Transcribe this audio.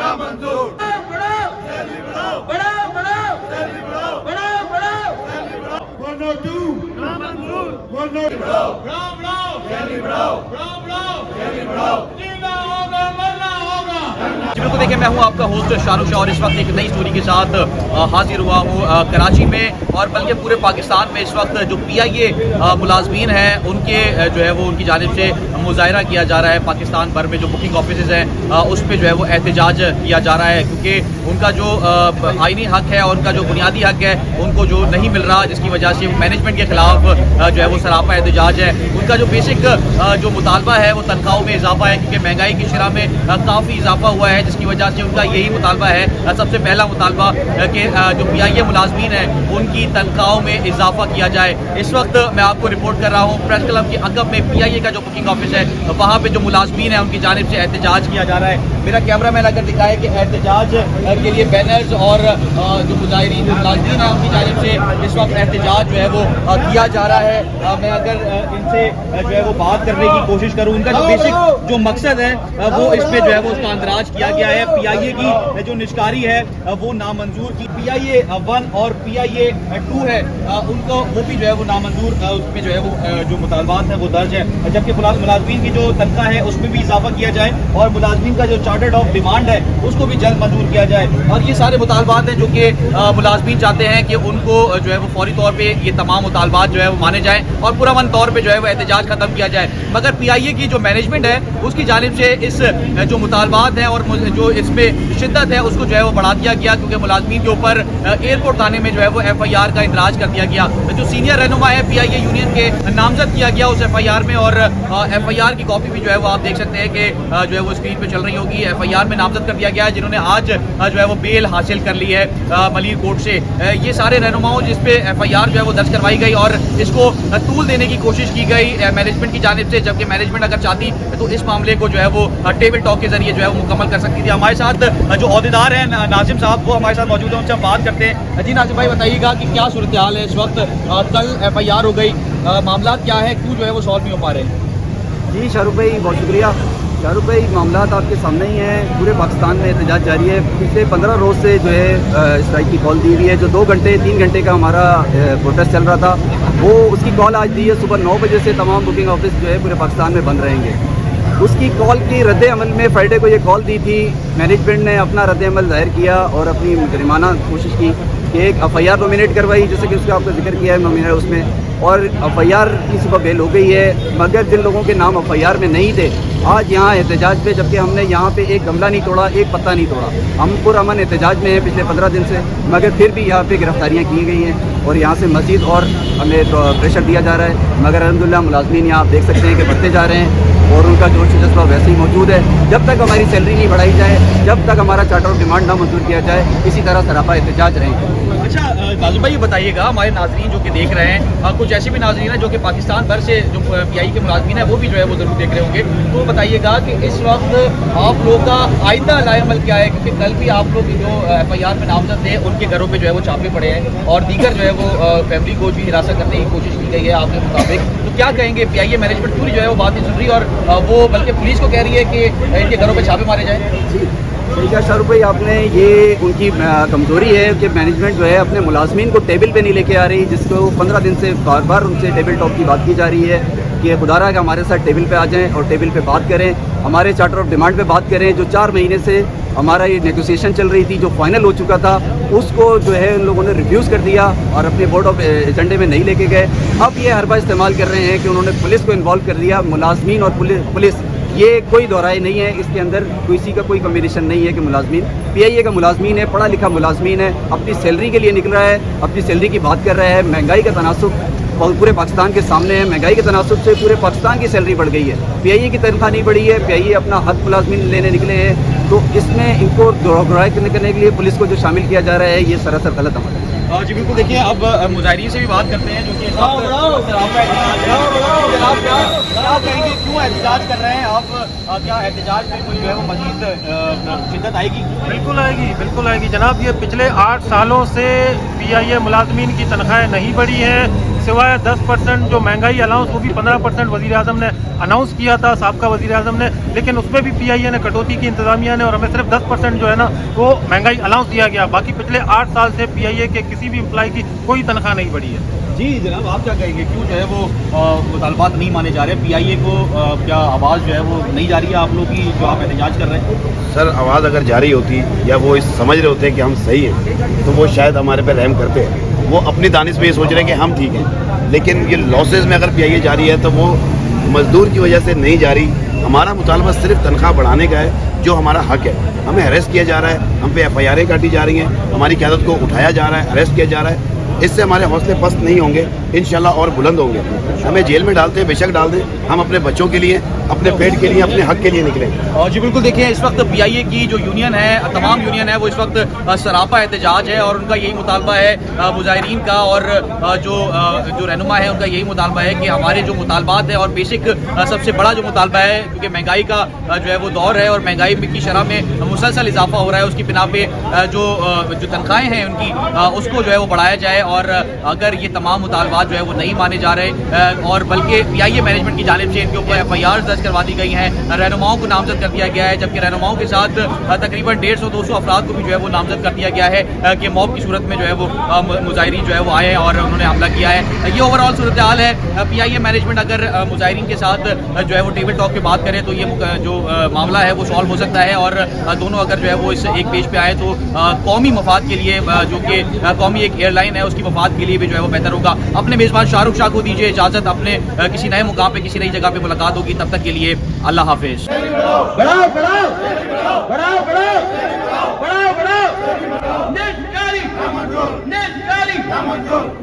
नामंजूर। बिल्कुल देखिए, मैं हूं आपका होस्ट शाहरुख शाह और इस वक्त एक नई स्टोरी के साथ हाजिर हुआ हूं कराची में और बल्कि पूरे पाकिस्तान में। इस वक्त जो PIA मुलाजमीन हैं उनके जो है वो उनकी जानिब से मुजाहरा किया जा रहा है। पाकिस्तान भर में जो बुकिंग ऑफिस हैं उस पर जो है वो एहतजाज किया जा रहा है, क्योंकि उनका जो आईनी हक है और उनका जो बुनियादी हक है उनको जो नहीं मिल रहा, जिसकी वजह से मैनेजमेंट के खिलाफ जो है वो सरापा एहतजाज है। उनका जो बेसिक जो मुतालबा है वो तनख्वाहों में इजाफा है, क्योंकि महंगाई की शरह में काफ़ी इजाफा हुआ है, जिसकी वजह से उनका यही मुतालबा है। सबसे पहला मुतालबा कि जो PIA मुलाजमीन हैं उनकी तनख्वाहों में इजाफा किया जाए। इस वक्त मैं आपको रिपोर्ट कर रहा हूँ प्रेस क्लब के अकब में PIA का जो बुकिंग ऑफिस है, वहाँ पे जो मुलाजमीन हैं उनकी जानिब से एहतजाज किया जा रहा है। मेरा कैमरा मैन अगर दिखाए कि एहतजाज के लिए बैनर्स और जो मुजाहिरीन मुलाजमीन हैं उनकी जानिब से इस वक्त एहतजाज जो है वो किया जा रहा है। मैं अगर इनसे जो है वो बात करने की कोशिश करूँ, उनका जो बेसिक जो मकसद है वो इसमें जो है वो उसका अंदराज किया गया है। PIA की जो निष्कारी है वो नामंजूर की, PIA 1 और PIA 2 है उनको वो भी जो है वो नामंजूर, उसमें जो है वो जो मुतालबात है वो दर्ज है। जबकि मुलाजमीन की जो तनख्वाह है उसमें भी इजाफा किया जाए और मुलाजमीन का जो चार्टर्ड ऑफ डिमांड है उसको भी जल्द मंजूर किया जाए। और ये सारे मुतालबात हैं जो कि मुलाजमीन चाहते हैं कि उनको जो है वो फौरी तौर पर ये तमाम मुतालबात जो है वो माने जाएँ और पुरअमन तौर पर जो है वो एहतजाज खत्म किया जाए। मगर PIA की जो मैनेजमेंट है उसकी जानिब से इस जो मुतालबात हैं और जो इसमें शिद्दत है उसको जो है वो बढ़ा दिया गया, क्योंकि मुलाजमीन के ऊपर एयरपोर्ट थाने में जो है वो FIR का इंदराज कर दिया गया। जो सीनियर रहनुमा है PIA यूनियन के नामजद किया गया उस FIR में, और FIR की कॉपी भी जो है वो आप देख सकते हैं कि जो है वो स्क्रीन पे चल रही होगी। FIR में नामजद कर दिया गया है, जिन्होंने आज जो है वो बेल हासिल कर ली है मलीर कोर्ट से। ये सारे रहनुमाओं जिस पे FIR जो है वो दर्ज करवाई गई और इसको तूल देने की कोशिश की गई मैनेजमेंट की जानिब से, जबकि मैनेजमेंट अगर चाहती तो इस मामले को जो है वो टेबल टॉक के जरिए जो है वो मुकम्मल कर सकती थी। हमारे साथ जो अहदेदार हैं नाजिम साहब वो हमारे साथ मौजूद हैं, उनसे हम बात करते हैं। जी नाजिम भाई, बताइएगा कि क्या सूरत हाल है इस वक्त? कल FIR हो गई, मामला क्या है, क्यों जो है वो सॉल्व नहीं हो पा रहे? जी शाहरुख भाई, बहुत शुक्रिया। शाहरुख भाई, मामला आपके सामने ही हैं। पूरे पाकिस्तान में एहतजाज जारी है। पिछले 15 रोज़ से जो है स्ट्राइक की कॉल दी हुई है। जो 2 घंटे 3 घंटे का हमारा प्रोटेस्ट चल रहा था, वो उसकी कॉल आज दी है। सुबह 9 बजे से तमाम बुकिंग ऑफिस जो है पूरे पाकिस्तान में बंद रहेंगे। उसकी कॉल की रद्द अमल में फ्राइडे को ये कॉल दी थी। मैनेजमेंट ने अपना रद्द अमल जाहिर किया और अपनी मुजरिमाना कोशिश की कि एक FIR नॉमिनेट करवाई, जैसे कि उसका आपने जिक्र किया है नॉमिनेट उसमें, और FIR की सुबह बेल हो गई है। मगर जिन लोगों के नाम FIR में नहीं थे आज यहाँ एहतजाज पे, जबकि हमने यहाँ पे एक गमला नहीं तोड़ा, एक पत्ता नहीं तोड़ा। हम पुरअमन एहतजाज में हैं पिछले 15 दिन से, मगर फिर भी यहाँ पे गिरफ्तारियाँ की गई हैं और यहाँ से मज़ीद और हमें तो प्रेशर दिया जा रहा है। मगर अल्हम्दुलिल्लाह मुलाजमीन यहाँ आप देख सकते हैं कि बढ़ते जा रहे हैं और उनका जोश जज्बा वैसे ही मौजूद है। जब तक हमारी सैलरी नहीं बढ़ाई जाए, जब तक हमारा चार्टर ऑफ डिमांड ना मंजूर किया जाए, इसी तरह सरापा एहतजाज रहेंगे। अच्छा नाजिम भाई, ये बताइएगा हमारे नाजरीन जो कि देख रहे हैं, कुछ ऐसे भी नाजरीन हैं जो कि पाकिस्तान भर से जो PIA के मुलाजमीन हैं वो भी जो है वो ज़रूर देख रहे होंगे, तो बताइएगा कि इस वक्त आप लोग का आइंदा लाएअमल क्या है? क्योंकि कल भी आप लोग जो FIR में नामजद थे उनके घरों पे जो है वो छापे पड़े हैं और दीगर जो है वो फैमिली को भी हिरासत करने की कोशिश की गई है आपके मुताबिक। तो क्या कहेंगे? PIA मैनेजमेंट पूरी जो है वो बात नहीं सुन रही और वो बल्कि पुलिस को कह रही है कि इनके घरों पर छापे मारे जाए। ठीक है शाहरुख भाई, आपने ये उनकी कमज़ोरी है कि मैनेजमेंट जो है अपने मुलाजमीन को टेबल पे नहीं लेके आ रही, जिसको 15 दिन से बार बार उनसे टेबल टॉक की बात की जा रही है कि खुदारा कि हमारे साथ टेबल पे आ जाएं और टेबल पे बात करें, हमारे चार्टर ऑफ डिमांड पे बात करें। जो 4 महीने से हमारा ये नेगोशिएशन चल रही थी, जो फाइनल हो चुका था, उसको जो है उन लोगों ने रिफ्यूज़ कर दिया और अपने बोर्ड ऑफ एजेंडे में नहीं लेके गए। अब ये हरबा इस्तेमाल कर रहे हैं कि उन्होंने पुलिस को इन्वॉल्व कर दिया। मुलाजमीन और पुलिस ये कोई दोहराई नहीं है, इसके अंदर किसी का कोई कम्बिनेशन नहीं है कि मुलाजमीन PIA का मुलाजमीन है, पढ़ा लिखा मुलाजमीन है, अपनी सैलरी के लिए निकल रहा है, अपनी सैलरी की बात कर रहा है। महंगाई का तनासुब पूरे पाकिस्तान के सामने है। महंगाई के तनासुब से पूरे पाकिस्तान की सैलरी बढ़ गई है, PIA की तनख्वाह नहीं बढ़ी है। PIA अपना हक मुलाजमीन लेने निकले हैं, तो इसमें इनको दोहराई करने के लिए पुलिस को जो शामिल किया जा रहा है, ये सरासर गलत अमल है। जी बिल्कुल, देखिए अब मुजाहिरीन से भी बात करते हैं जो कि क्या कहेंगे, क्यों एहतजाज कर रहे हैं आप? क्या एहतजाज में कोई जो है वो मजीद शिद्दत आएगी? बिल्कुल आएगी, बिल्कुल आएगी जनाब। ये पिछले 8 सालों से PIA मुलाजमीन की तनख्वाहें नहीं बढ़ी हैं, सिवाय 10% जो महंगाई अलाउंस, वो भी 15% वज़ीर आज़म ने अनाउंस किया था, साबका वज़ीर आज़म ने, लेकिन उसमें भी PIA ने कटौती की, इंतज़ामिया ने, और हमें सिर्फ 10% जो है ना वो महंगाई अलाउंस दिया गया। बाकी पिछले 8 साल से PIA के किसी भी एम्प्लॉय की कोई तनख्वाह नहीं बढ़ी है। जी जनाब, आप क्या कहेंगे, क्यों जो है वो मुतालबात नहीं माने जा रहे? PIA को क्या आवाज़ जो है वो नहीं जा रही है आप लोग की, जो आप एहतजाज कर रहे हैं? सर, आवाज़ अगर जारी होती या वो इस समझ रहे होते हैं कि हम सही हैं, तो वो शायद हमारे पे रहम करते हैं। वो अपनी दानिश में ये सोच रहे हैं कि हम ठीक हैं, लेकिन ये लॉसेस में अगर PIA जारी है तो वो मजदूर की वजह से नहीं जारी। हमारा मुतालबा सिर्फ तनख्वाह बढ़ाने का है, जो हमारा हक है। हमें अरेस्ट किया जा रहा है, हम पे FIR काटी जा रही हैं, हमारी क़यादत को उठाया जा रहा है, अरेस्ट किया जा रहा है। इससे हमारे हौसले पस्त नहीं होंगे, इंशाल्लाह और बुलंद होंगे। हमें जेल में डालते हैं, बेशक डाल दें, हम अपने बच्चों के लिए, अपने पेट के लिए, अपने हक के लिए निकले। और जी बिल्कुल, देखिए इस वक्त PIA की जो यूनियन है, तमाम यूनियन है, वो इस वक्त सरापा एहतजाज है और उनका यही मुतालबा है मुजाहिरीन का, और जो रहनुमा है उनका यही मुतालबा है कि हमारे जो मुतालबात है, और बेसिक सबसे बड़ा जो मुतालबा है, क्योंकि महंगाई का जो है वो दौर है और महंगाई की शरह में मुसलसल इजाफा हो रहा है, उसकी बिना पे जो तनख्वाहें हैं उनकी, उसको जो है वो बढ़ाया जाए। और अगर ये तमाम मुतालबात जो है वो नहीं माने जा रहे, और बल्कि PIA मैनेजमेंट की जानिब से इनके ऊपर FIR दर्ज करवा दी गई हैं, रहनुमाओं को नामजद कर दिया गया है, जबकि रहनुमाओं के साथ तकरीबन 150-200 अफराद को भी जो है वो नामजद कर दिया गया है कि मॉब की सूरत में जो है वो मुजाहिरीन जो है वो आए और उन्होंने हमला किया है। ये ओवरऑल सूरत हाल है। PIA मैनेजमेंट अगर मुजाहिरीन के साथ जो है वो टेबल टॉक पे बात करे तो ये जो मामला है वो सॉल्व हो सकता है, और दोनों अगर जो है वो इस एक पेज पे आए तो कौमी मफाद के लिए, जो कि कौमी एक एयरलाइन है, उसकी मफाद के लिए भी जो है वो बेहतर होगा। अपने मेज़बान शाहरुख शाह को दीजिए इजाज़त, अपने किसी नए मुकाम पे, किसी नई जगह पे मुलाकात होगी, तब तक के लिए अल्लाह हाफिज़। बढ़ाओ बढ़ाओ बढ़ाओ बढ़ाओ बढ़ाओ बढ़ाओ